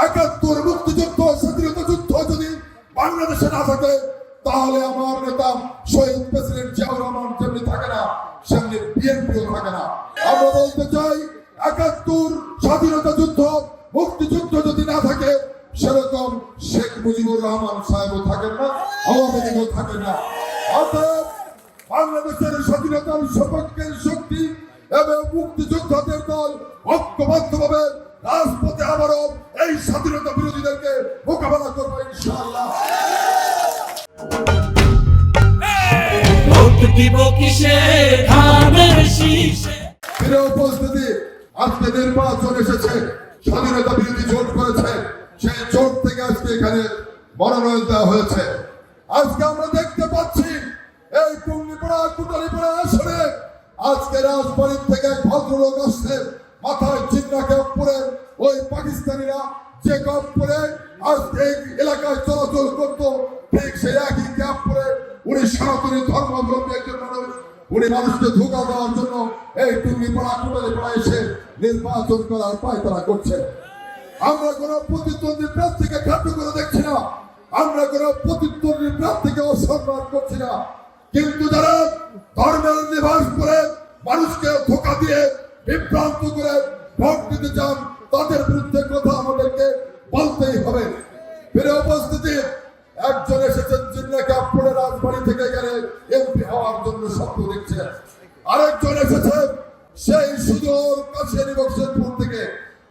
71 মুক্তিযুদ্ধ স্বাধীনতা যুদ্ধ যদি বাংলাদেশে না থাকে তাহলে আমার নেতা শহীদ প্রেসিডেন্ট জিয়াউর রহমান যেমনি থাকে না সেমনি বিএনপিও থাকে না। আমরা বলতে চাই 71 স্বাধীনতা যুদ্ধ মুক্তিযুদ্ধ যদি না থাকে সেরকম শেখ মুজিবুর রহমান সাহেবও থাকেন না, আওয়ামী লীগও থাকেন না। অতএব বাংলাদেশের স্বাধীনতার সপক্ষের শক্তি এবং মুক্তিযোদ্ধাদের দল ঐক্যবদ্ধভাবে রাজপথে আবারও এই স্বাধীনতা বিরোধীদেরকে মোকাবেলা করবো ইনশাআল্লাহ। প্রিয় উপস্থিতি, আজকে নির্বাচন এসেছে, স্বাধীনতা বিরোধী জোট করেছে, সেই জোট থেকে আজকে এখানে মনোনয়ন দেওয়া হয়েছে। আজকে আমরা দেখতে পাচ্ছি এই টুঙ্গিপাড়া কুটালীপাড়া আসনে আজকে রাজবাড়ির থেকে এক ভদ্রলোক আসছে, মাথায় চিন্তা ক্যাপ পরে, ওই পাকিস্তানিরা যে ক্যাপ পরে আজকে এই এলাকায় চলাচল করতো ঠিক সেই একই ক্যাপ পরে উনি সনাতনী ধর্মাবলম্বী একজন মানুষ। উনি মানুষকে ধোঁকা দেওয়ার জন্য এই টুঙ্গিপাড়া কুটালীপাড়া এসে নির্বাচন করার পায়তারা করছে। আমরা কোন প্রতিদ্বন্দ্বী প্রার্থীকে খাটো করে দেখছি না, আমরা কোন প্রতিদ্বন্দ্বী প্রার্থীকে অসম্মান করছি না, কিন্তু যারা ধর্মের নিবাস করে মানুষকে ধোঁকা দিয়ে বিভ্রান্ত করে ভোট দিতে চান তাদের বিরুদ্ধে কথা আমাদেরকে বলতেই হবে। ফিরে উপস্থিতি, একজন এসেছেন জিন্নাকে আপনার রাজবাড়ি থেকে গেলে এমপি হওয়ার জন্য স্বপ্ন দেখছেন, আরেকজন এসেছেন সেই সুদূর কাশিয়ানী বক্সেরপুর থেকে,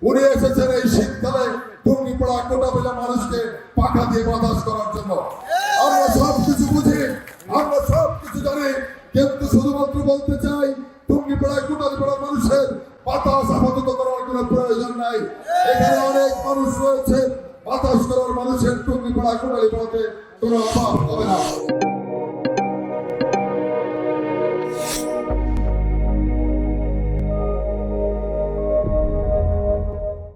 উনি এসেছেন এই শীতকালে টুঙ্গিপাড়া কোটাবেলা মানুষকে পাখা দিয়ে বাতাস করার জন্য। আমরা সবকিছু বুঝি, আমরা সবকিছু জানি, কিন্তু শুধুমাত্র বলতে চাই টুঙ্গিপাড়া কোটালীপাড়া মানুষের বাতাস আপাতত করার কোনো প্রয়োজন নাই। এখানে অনেক মানুষ রয়েছে, বাতাস করার মানুষের টুঙ্গিপাড়া কোটালীপাড়াতে কোনো অভাব হবে না।